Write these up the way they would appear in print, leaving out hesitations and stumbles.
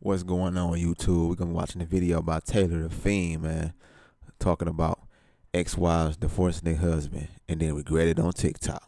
What's going on YouTube? We're gonna be watching a video about Taylor the Fiend, man, talking about ex-wives divorcing their husband and then regret it on TikTok.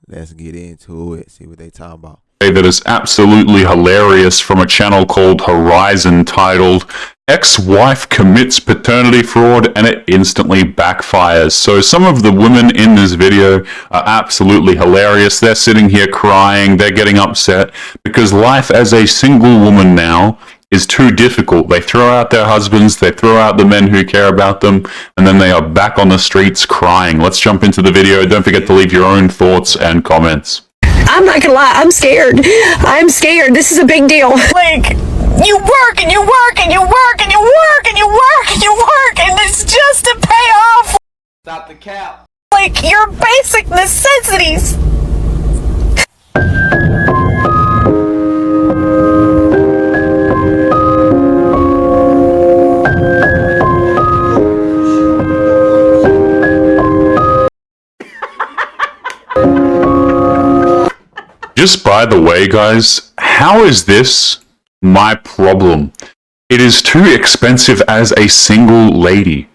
Let's get into it, see what they talking about. That is absolutely hilarious from a channel called Horizon titled Ex-Wife Commits Paternity Fraud and It Instantly Backfires. So some of the women in this video are absolutely hilarious. They're sitting here crying, they're getting upset because life as a single woman now is too difficult. They throw out their husbands, they throw out the men who care about them, and then they are back on the streets crying. Let's jump into the video. Don't forget to leave your own thoughts and comments. I'm not gonna lie, I'm scared. I'm scared. This is a big deal. Like, you work and you work and you work and you work and you work and you work and it's just to pay off. Stop the cap. Like, your basic necessities. Just by the way, guys, how is this my problem? It is too expensive as a single lady.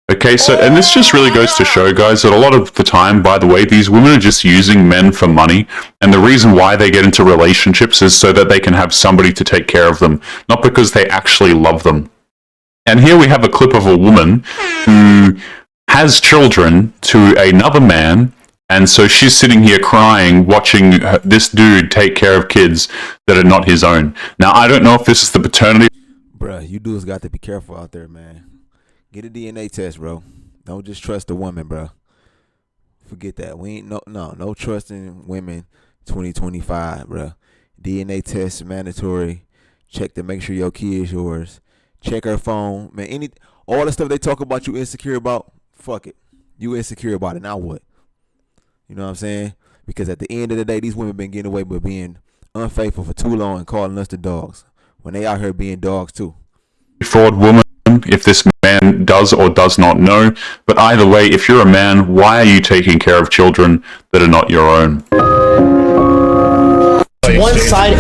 Okay, so, and this just really goes to show, guys, that a lot of the time, by the way, these women are just using men for money, and the reason why they get into relationships is so that they can have somebody to take care of them, not because they actually love them. And here we have a clip of a woman who has children to another man, and so she's sitting here crying, watching this dude take care of kids that are not his own. Now, I don't know if this is the paternity. Bruh, you dudes got to be careful out there, man. Get a DNA test, bro. Don't just trust a woman, bro. Forget that. We ain't no trusting women 2025, bro. DNA test mandatory. Check to make sure your kid is yours. Check her phone. Man, all the stuff they talk about you insecure about, fuck it. You insecure about it. Now what? You know what I'm saying? Because at the end of the day, these women been getting away with being unfaithful for too long and calling us the dogs when they out here being dogs too. Fraud woman, if this man does or does not know. But either way, if you're a man, why are you taking care of children that are not your own? One side,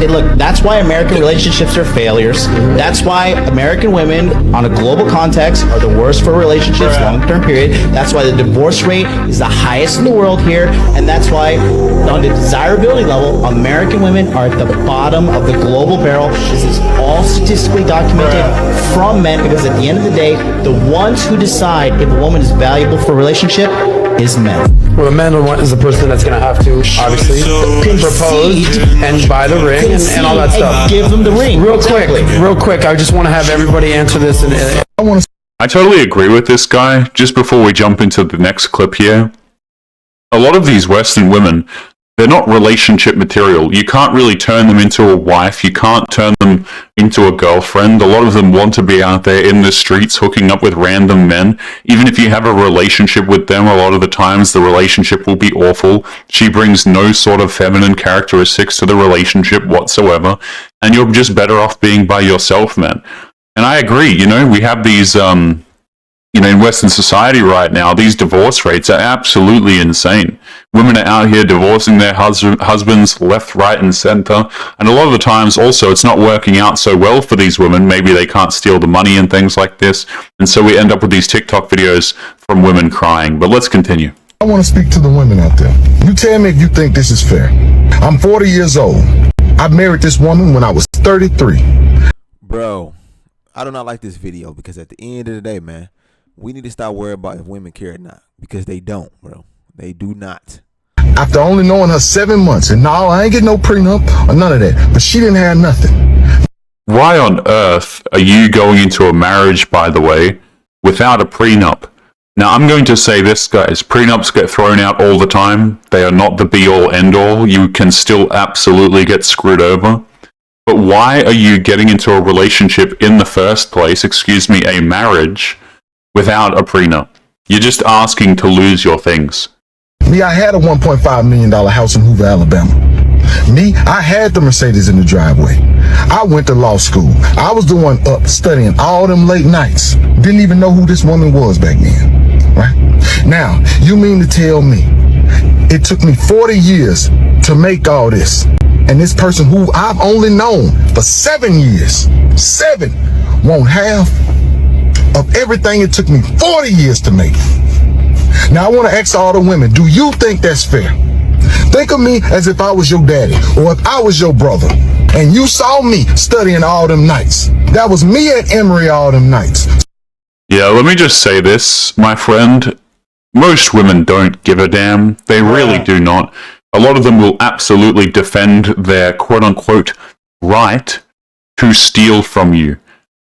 look, that's why American relationships are failures. That's why American women on a global context are the worst for relationships, long-term period. That's why the divorce rate is the highest in the world here. And that's why on the desirability level, American women are at the bottom of the global barrel. This is all statistically documented from men, because at the end of the day, the ones who decide if a woman is valuable for a relationship is men. Well, the man is the person that's going to have to, obviously, propose and buy the ring and all that stuff. Give them the ring. Real quick, I just want to have everybody answer this. I totally agree with this guy. Just before we jump into the next clip here, a lot of these Western women, they're not relationship material. You can't really turn them into a wife. You can't turn them into a girlfriend. A lot of them want to be out there in the streets hooking up with random men. Even if you have a relationship with them, a lot of the times the relationship will be awful. She brings no sort of feminine characteristics to the relationship whatsoever. And you're just better off being by yourself, man. And I agree, we have these, in Western society right now, these divorce rates are absolutely insane. Women are out here divorcing their husbands left, right, and center. And a lot of the times also it's not working out so well for these women. Maybe they can't steal the money and things like this. And so we end up with these TikTok videos from women crying. But let's continue. I want to speak to the women out there. You tell me if you think this is fair. I'm 40 years old. I married this woman when I was 33. Bro, I do not like this video because at the end of the day, man, we need to stop worrying about if women care or not, because they don't, bro. They do not. After only knowing her 7 months, and no, I ain't getting no prenup or none of that, but she didn't have nothing. Why on earth are you going into a marriage, by the way, without a prenup? Now, I'm going to say this, guys. Prenups get thrown out all the time. They are not the be-all, end-all. You can still absolutely get screwed over. But why are you getting into a relationship in the first place, a marriage, without a prenup? You're just asking to lose your things. Me, I had a $1.5 million house in Hoover, Alabama. Me, I had the Mercedes in the driveway. I went to law school. I was the one up studying all them late nights. Didn't even know who this woman was back then, right? Now, you mean to tell me it took me 40 years to make all this, and this person who I've only known for 7 years, won't half of everything it took me 40 years to make. Now I want to ask all the women, do you think that's fair? Think of me as if I was your daddy, or if I was your brother, and you saw me studying all them nights. That was me at Emory all them nights. Yeah, let me just say this, my friend. Most women don't give a damn. They really do not. A lot of them will absolutely defend their quote-unquote right to steal from you.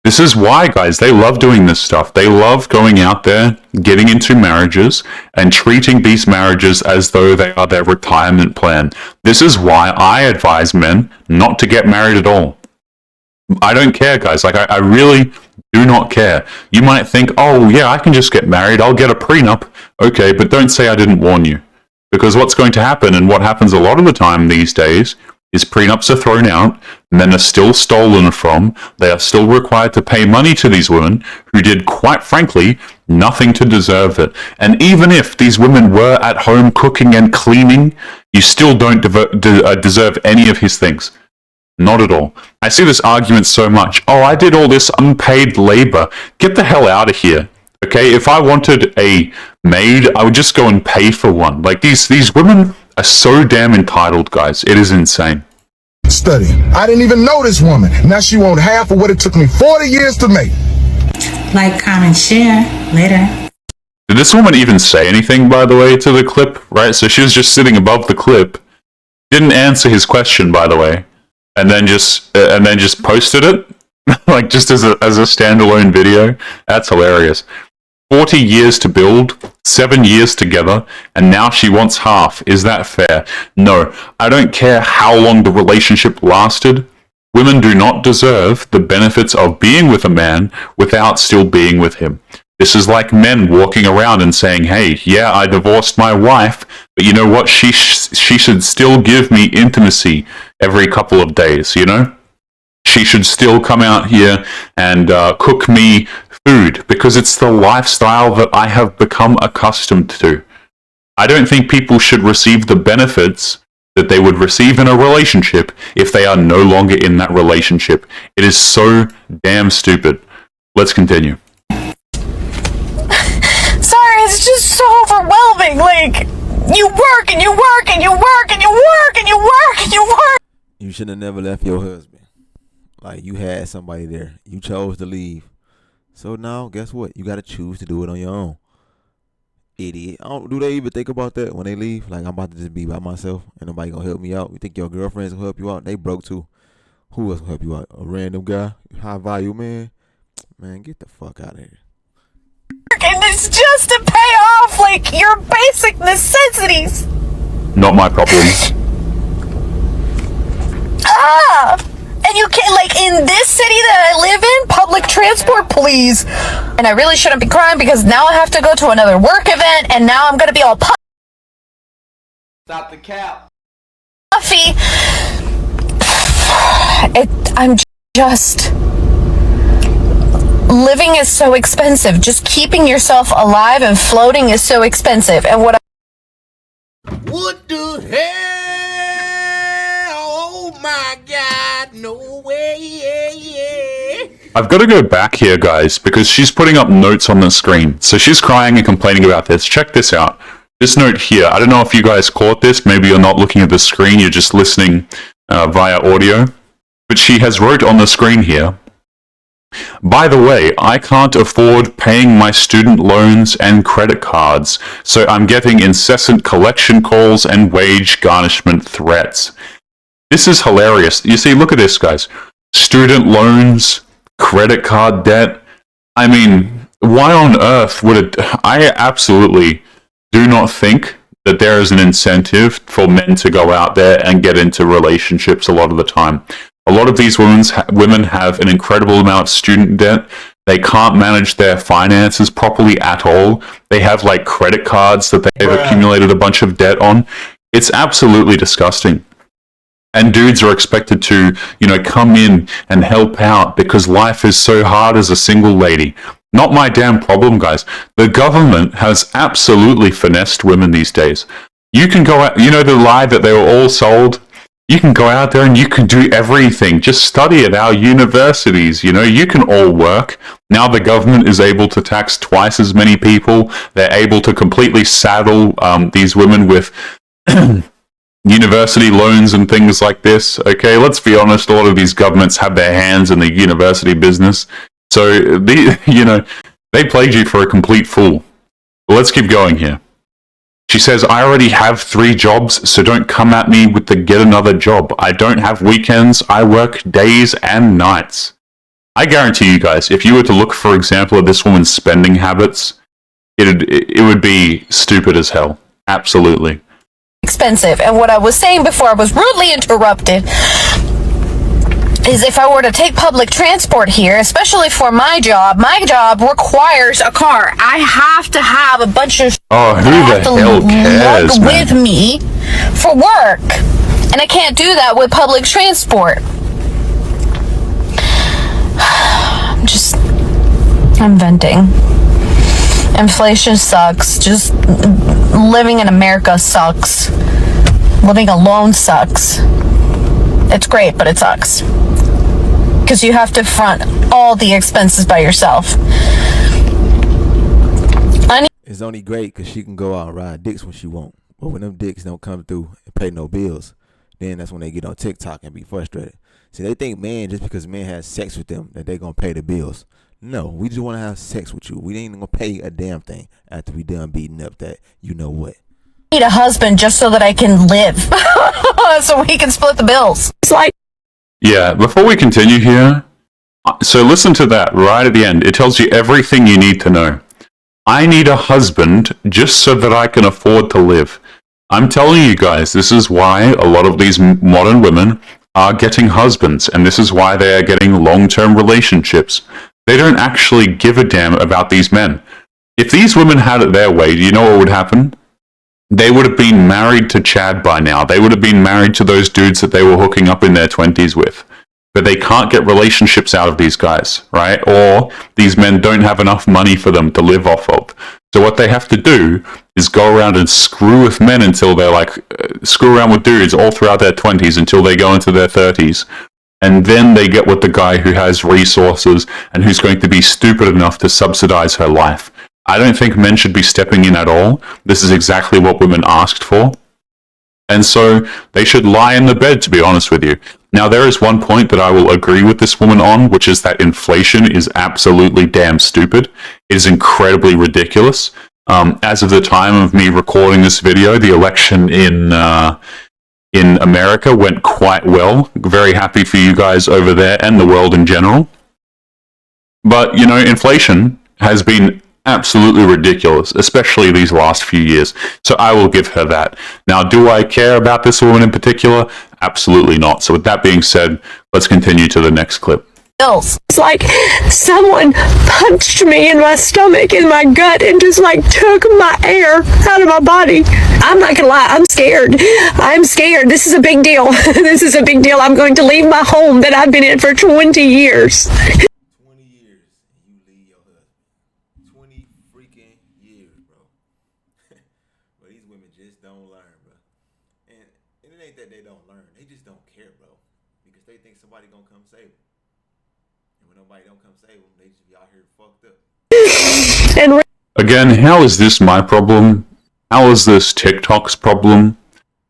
This is why, guys, they love doing this stuff. They love going out there, getting into marriages, and treating these marriages as though they are their retirement plan. This is why I advise men not to get married at all. I don't care, guys. Like, I really do not care. You might think, oh, yeah, I can just get married. I'll get a prenup. Okay, but don't say I didn't warn you. Because what's going to happen, and what happens a lot of the time these days, is prenups are thrown out, men are still stolen from, they are still required to pay money to these women who did, quite frankly, nothing to deserve it. And even if these women were at home cooking and cleaning, you still don't deserve any of his things. Not at all. I see this argument so much. Oh, I did all this unpaid labor. Get the hell out of here. Okay, if I wanted a maid, I would just go and pay for one. Like, these women are so damn entitled, guys. It is insane. Studying. I didn't even know this woman. Now she won't half of what it took me 40 years to make. Like, comment, share. Later. Did this woman even say anything, by the way, to the clip? Right, so she was just sitting above the clip. Didn't answer his question, by the way. And then just posted it. Like, just as a standalone video. That's hilarious. 40 years to build, 7 years together, and now she wants half. Is that fair? No. I don't care how long the relationship lasted. Women do not deserve the benefits of being with a man without still being with him. This is like men walking around and saying, hey, yeah, I divorced my wife, but you know what? She should still give me intimacy every couple of days, you know? She should still come out here and cook me food because it's the lifestyle that I have become accustomed to. I don't think people should receive the benefits that they would receive in a relationship if they are no longer in that relationship. It is so damn stupid. Let's continue. Sorry, it's just so overwhelming. Like, you work and you work and you work and you work and you work and you work. You should have never left your husband. Like, you had somebody there. You chose to leave. So now, guess what? You got to choose to do it on your own. Idiot. Do they even think about that when they leave? Like, I'm about to just be by myself and nobody going to help me out. You think your girlfriend's going to help you out? They broke too. Who else going to help you out? A random guy? High value man? Man, get the fuck out of here. And it's just to pay off, like, your basic necessities. Not my problem. And you can't, like, in this city that I live in, public transport, please. And I really shouldn't be crying because now I have to go to another work event, and now I'm gonna be all Stop the cap. puffy. I'm just... Living is so expensive. Just keeping yourself alive and floating is so expensive. And what the hell? Oh my God, no way. I've got to go back here, guys, because she's putting up notes on the screen. So she's crying and complaining about this. Check this out. This note here, I don't know if you guys caught this. Maybe you're not looking at the screen. You're just listening via audio. But she has wrote on the screen here, by the way, I can't afford paying my student loans and credit cards, so I'm getting incessant collection calls and wage garnishment threats. This is hilarious. You see, look at this, guys. Student loans, credit card debt. I mean, why on earth would it... I absolutely do not think that there is an incentive for men to go out there and get into relationships a lot of the time. A lot of these women have an incredible amount of student debt. They can't manage their finances properly at all. They have like credit cards that they've accumulated a bunch of debt on. It's absolutely disgusting. And dudes are expected to, come in and help out because life is so hard as a single lady. Not my damn problem, guys. The government has absolutely finessed women these days. You can go out, the lie that they were all sold You can go out there and you can do everything. Just study at our universities. You know, you can all work. Now the government is able to tax twice as many people. They're able to completely saddle these women with university loans and things like this. Okay, let's be honest. A lot of these governments have their hands in the university business. So, they played you for a complete fool. But let's keep going here. She says, I already have 3 jobs, so don't come at me with the get another job. I don't have weekends. I work days and nights. I guarantee you guys, if you were to look, for example, at this woman's spending habits, it would be stupid as hell. Absolutely. Expensive. And what I was saying before I was rudely interrupted is if I were to take public transport here, especially for my job requires a car. I have to have a bunch of who the hell cares, with me for work. And I can't do that with public transport. I'm venting. Inflation sucks. Just living in America sucks. Living alone sucks. It's great, but it sucks. Because you have to front all the expenses by yourself. It's only great because she can go out and ride dicks when she want. But when them dicks don't come through and pay no bills, then that's when they get on TikTok and be frustrated. See, they think just because man has sex with them, that they going to pay the bills. No, we just want to have sex with you. We ain't going to pay a damn thing after we done beating up that you know what. I need a husband just so that I can live. So we can split the bills. It's like... Yeah, before we continue here, so listen to that right at the end. It tells you everything you need to know. I need a husband just so that I can afford to live. I'm telling you guys, this is why a lot of these modern women are getting husbands, and this is why they are getting long-term relationships. They don't actually give a damn about these men. If these women had it their way, do you know what would happen? They would have been married to Chad by now. They would have been married to those dudes that they were hooking up in their 20s with. But they can't get relationships out of these guys, right? Or these men don't have enough money for them to live off of. So what they have to do is go around and screw with men until they're screw around with dudes all throughout their 20s until they go into their 30s. And then they get with the guy who has resources and who's going to be stupid enough to subsidize her life. I don't think men should be stepping in at all. This is exactly what women asked for. And so they should lie in the bed, to be honest with you. Now, there is one point that I will agree with this woman on, which is that inflation is absolutely damn stupid. It is incredibly ridiculous. As of the time of me recording this video, the election in America went quite well. Very happy for you guys over there and the world in general. But, inflation has been absolutely ridiculous, especially these last few years. So I will give her that. Now, do I care about this woman in particular? Absolutely not. So with that being said, let's continue to the next clip. It's like someone punched me in my stomach, in my gut, and just took my air out of my body. I'm not gonna lie, I'm scared. I'm scared. This is a big deal. This is a big deal. I'm going to leave my home that I've been in for 20 years. 20 years, you leave your husband. 20 freaking years, bro. But these women just don't learn, bro. And it ain't that they don't learn. They just don't care, bro. Because they think somebody gonna come save them. And when nobody don't come save them, they just be out here fucked up. And again, how is this my problem? How is this TikTok's problem?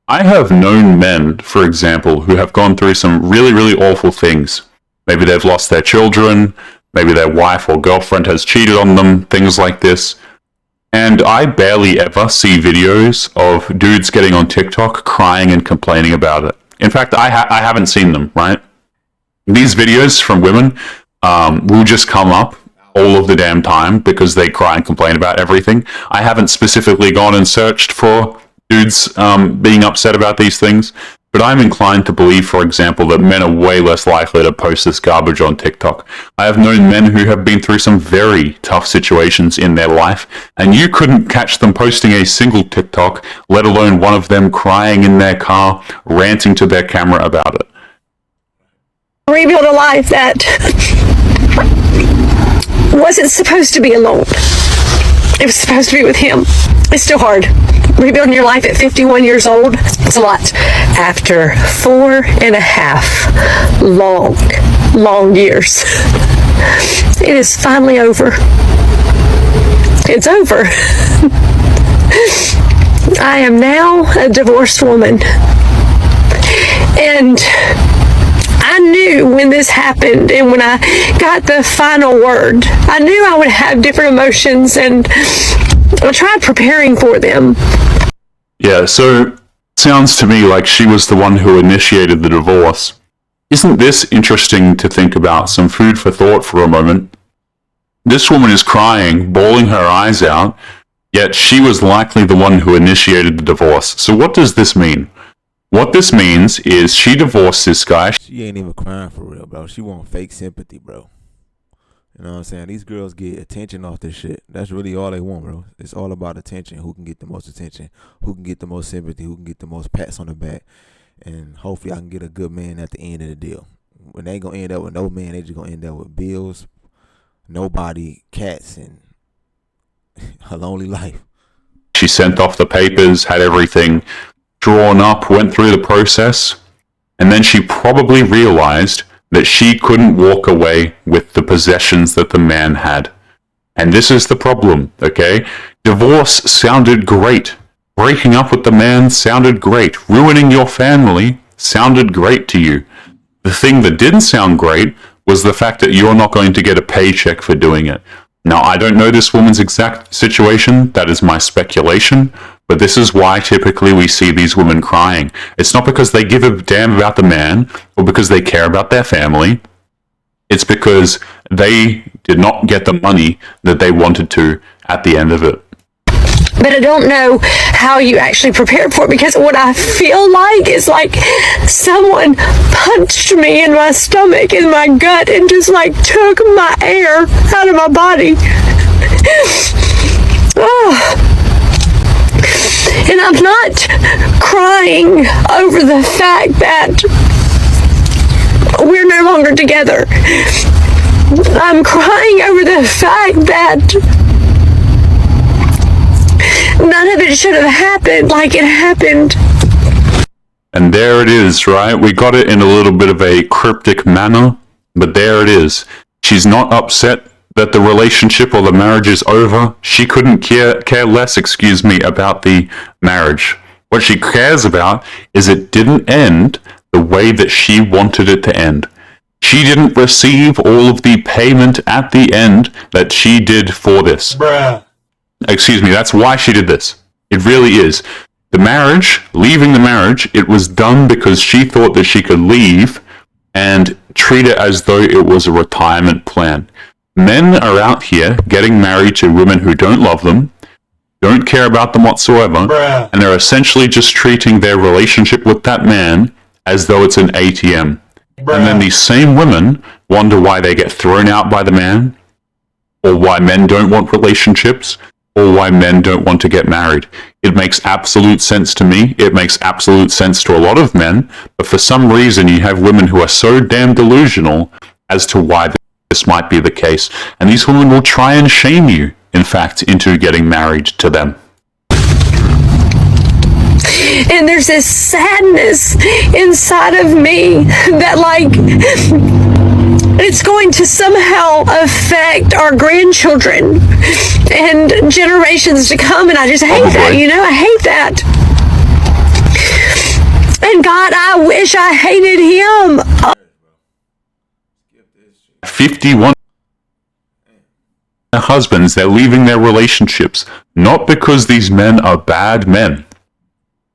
I have known men, for example, who have gone through some really, really awful things. Maybe they've lost their children, maybe their wife or girlfriend has cheated on them, things like this. And I barely ever see videos of dudes getting on TikTok crying and complaining about it. In fact, I haven't seen them, right? These videos from women will just come up all of the damn time because they cry and complain about everything. I haven't specifically gone and searched for dudes being upset about these things, but I'm inclined to believe, for example, that men are way less likely to post this garbage on TikTok. I have known men who have been through some very tough situations in their life, and you couldn't catch them posting a single TikTok, let alone one of them crying in their car, ranting to their camera about it. rebuild a life that wasn't supposed to be alone. It was supposed to be with him. It's still hard. Rebuilding your life at 51 years old, it's a lot. After 4.5 long years, it is finally over. It's over. I am now a divorced woman. And I knew when this happened and when I got the final word, I knew I would have different emotions, and I tried preparing for them. Yeah, so it sounds to me like she was the one who initiated the divorce. Isn't this interesting to think about? Some food for thought for a moment. This woman is crying, bawling her eyes out, yet she was likely the one who initiated the divorce. So what does this mean? What this means is she divorced this guy. She ain't even crying for real, bro. She want fake sympathy, bro. You know what I'm saying? These girls get attention off this shit. That's really all they want, bro. It's all about attention. Who can get the most attention? Who can get the most sympathy? Who can get the most pats on the back? And hopefully I can get a good man at the end of the deal. When they ain't gonna end up with no man, they just gonna end up with bills, nobody, cats, and a lonely life. She sent off the papers, had everything drawn up, went through the process, and then she probably realized that she couldn't walk away with the possessions that the man had. And this is the problem, okay? Divorce sounded great. Breaking up with the man sounded great. Ruining your family sounded great to you. The thing that didn't sound great was the fact that you're not going to get a paycheck for doing it. Now, I don't know this woman's exact situation. That is my speculation. But this is why typically we see these women crying. It's not because they give a damn about the man or because they care about their family. It's because they did not get the money that they wanted to at the end of it. But I don't know how you actually prepared for it, because what I feel like is like someone punched me in my stomach, in my gut, and just like took my air out of my body. Oh. And I'm not crying over the fact that we're no longer together. I'm crying over the fact that none of it should have happened like it happened. And there it is, right? We got it in a little bit of a cryptic manner, but there it is. She's not upset that the relationship or the marriage is over. She couldn't care less, about the marriage. What she cares about is it didn't end the way that she wanted it to end. She didn't receive all of the payment at the end that she did for this. That's why she did this. It really is. The marriage, leaving the marriage, it was done because she thought that she could leave and treat it as though it was a retirement plan. Men are out here getting married to women who don't love them, don't care about them whatsoever, and they're essentially just treating their relationship with that man as though it's an ATM. And then these same women wonder why they get thrown out by the man, or why men don't want relationships, or why men don't want to get married. It makes absolute sense to me. It makes absolute sense to a lot of men, but for some reason you have women who are so damn delusional as to why this might be the case. And these women will try and shame you, in fact, into getting married to them. And there's this sadness inside of me that, like, it's going to somehow affect our grandchildren and generations to come. And I just hate that, I hate that. And God, I wish I hated him. 51 husbands, they're leaving their relationships, not because these men are bad men.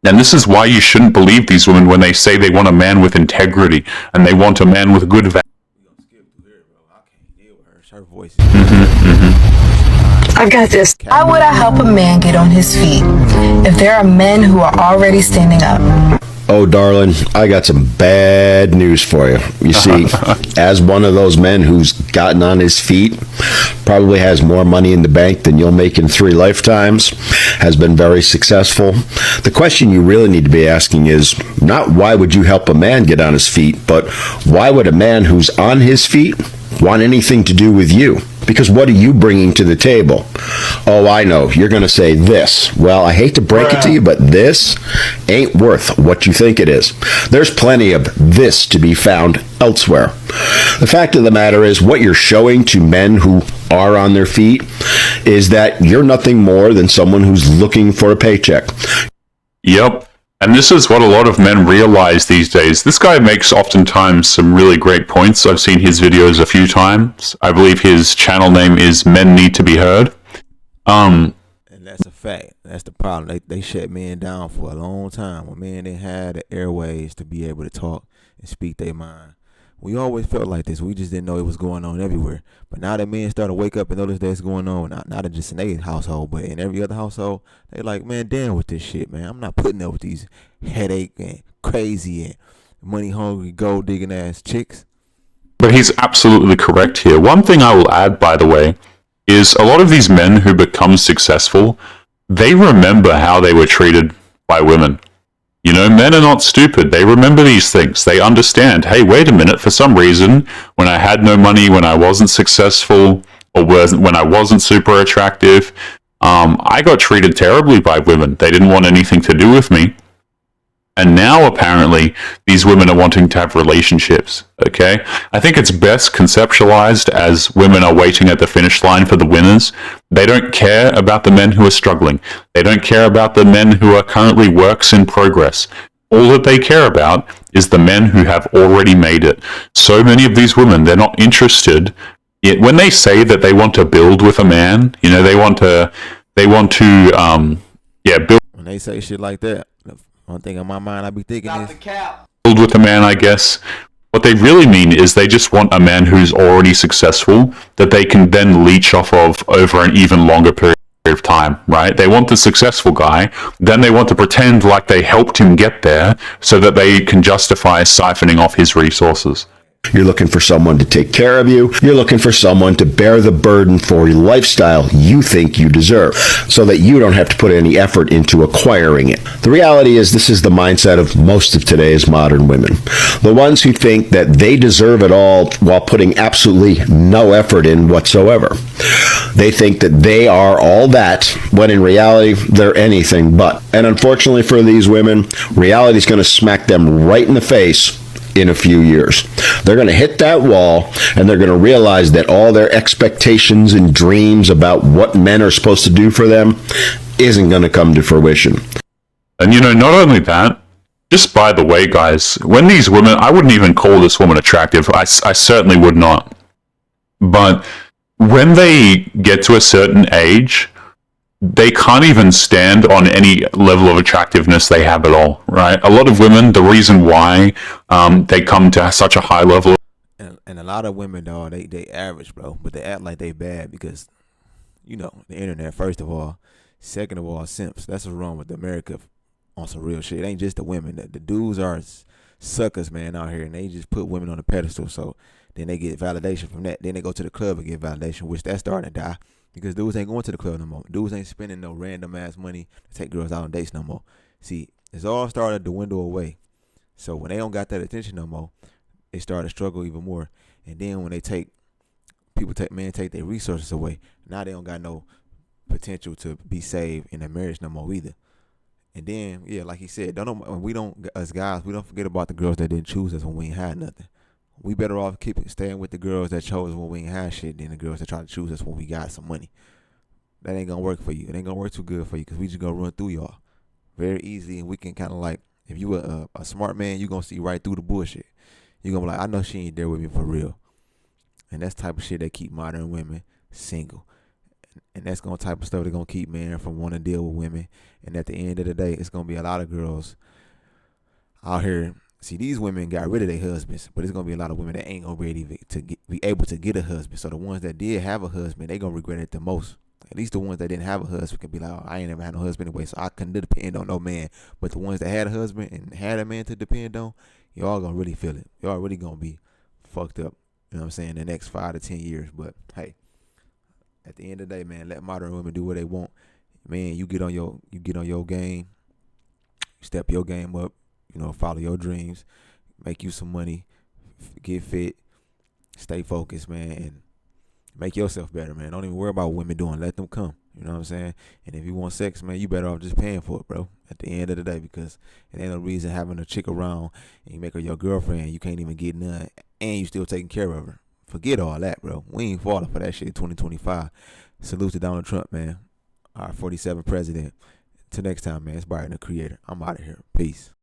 And this is why you shouldn't believe these women when they say they want a man with integrity and they want a man with good values. I've got this. How would I help a man get on his feet if there are men who are already standing up? Oh, darling, I got some bad news for you. You see, as one of those men who's gotten on his feet, probably has more money in the bank than you'll make in 3 lifetimes, has been very successful, the question you really need to be asking is not why would you help a man get on his feet, but why would a man who's on his feet want anything to do with you? Because what are you bringing to the table? Oh, I know. You're going to say this. Well, I hate to break it to you, but this ain't worth what you think it is. There's plenty of this to be found elsewhere. The fact of the matter is, what you're showing to men who are on their feet is that you're nothing more than someone who's looking for a paycheck. Yep. And this is what a lot of men realize these days. This guy makes oftentimes some really great points. I've seen his videos a few times. I believe his channel name is Men Need to Be Heard. And that's a fact. That's the problem. They shut men down for a long time. When men didn't have the airways to be able to talk and speak their mind. We always felt like this. We just didn't know it was going on everywhere. But now that men start to wake up and notice that's going on, not just in their household, but in every other household, they like, man, damn with this shit, man. I'm not putting up with these headache and crazy and money hungry, gold digging ass chicks. But he's absolutely correct here. One thing I will add, by the way, is a lot of these men who become successful, they remember how they were treated by women. You know, men are not stupid. They remember these things. They understand, hey, wait a minute, for some reason, when I had no money, when I wasn't successful, or when I wasn't super attractive, I got treated terribly by women. They didn't want anything to do with me. And now, apparently, these women are wanting to have relationships, okay? I think it's best conceptualized as women are waiting at the finish line for the winners. They don't care about the men who are struggling. They don't care about the men who are currently works in progress. All that they care about is the men who have already made it. So many of these women, they're not interested. Yet when they say that they want to build with a man, you know, they want to build. When they say shit like that, one thing in my mind I be thinking is build with a man, I guess. What they really mean is they just want a man who's already successful that they can then leech off of over an even longer period of time, right? They want the successful guy, then they want to pretend like they helped him get there so that they can justify siphoning off his resources. You're looking for someone to take care of you. You're looking for someone to bear the burden for a lifestyle you think you deserve, so that you don't have to put any effort into acquiring it. The reality is this is the mindset of most of today's modern women. The ones who think that they deserve it all while putting absolutely no effort in whatsoever. They think that they are all that, when in reality, they're anything but. And unfortunately for these women, reality is going to smack them right in the face in a few years. They're going to hit that wall, and they're going to realize that all their expectations and dreams about what men are supposed to do for them isn't going to come to fruition. And you know, not only that, just by the way, guys, when these women, I wouldn't even call this woman attractive. I certainly would not. But when they get to a certain age, they can't even stand on any level of attractiveness they have at all, right? A lot of women, the reason why they come to such a high level. And a lot of women, dog, they average, bro. But they act like they bad because, you know, the internet, first of all. Second of all, simps. That's what's wrong with America on some real shit. It ain't just the women. The dudes are suckers, man, out here. And they just put women on a pedestal. So then they get validation from that. Then they go to the club and get validation, which that's starting to die. Because dudes ain't going to the club no more. Dudes ain't spending no random ass money to take girls out on dates no more. See, it's all started to dwindle away. So when they don't got that attention no more, they start to struggle even more. And then when men take their resources away, now they don't got no potential to be saved in their marriage no more either. And then, yeah, like he said, as guys, we don't forget about the girls that didn't choose us when we ain't had nothing. We better off staying with the girls that chose us when we ain't had shit than the girls that try to choose us when we got some money. That ain't gonna work for you. It ain't gonna work too good for you because we just gonna run through y'all very easily. And we can kind of like, if you a smart man, you gonna see right through the bullshit. You gonna be like, I know she ain't there with me for real. And that's the type of shit that keep modern women single. And that's gonna type of stuff that gonna keep men from wanting to deal with women. And at the end of the day, it's gonna be a lot of girls out here. See, these women got rid of their husbands, but it's going to be a lot of women that ain't going to be able to get a husband. So the ones that did have a husband, they going to regret it the most. At least the ones that didn't have a husband can be like, oh, I ain't never had no husband anyway, so I couldn't depend on no man. But the ones that had a husband and had a man to depend on, y'all going to really feel it. Y'all really going to be fucked up, you know what I'm saying, the next 5 to 10 years. But, hey, at the end of the day, man, let modern women do what they want. Man, you get on your game, step your game up. You know, follow your dreams, make you some money, get fit, stay focused, man, Make yourself better, man. Don't even worry about what women doing. Let them come. You know what I'm saying? And if you want sex, man, you better off just paying for it, bro. At the end of the day, because it ain't no reason having a chick around and you make her your girlfriend, you can't even get none, and you still taking care of her. Forget all that, bro. We ain't falling for that shit. 2025. Salute to Donald Trump, man. Our 47th president. Till next time, man. It's Byron, the Creator. I'm out of here. Peace.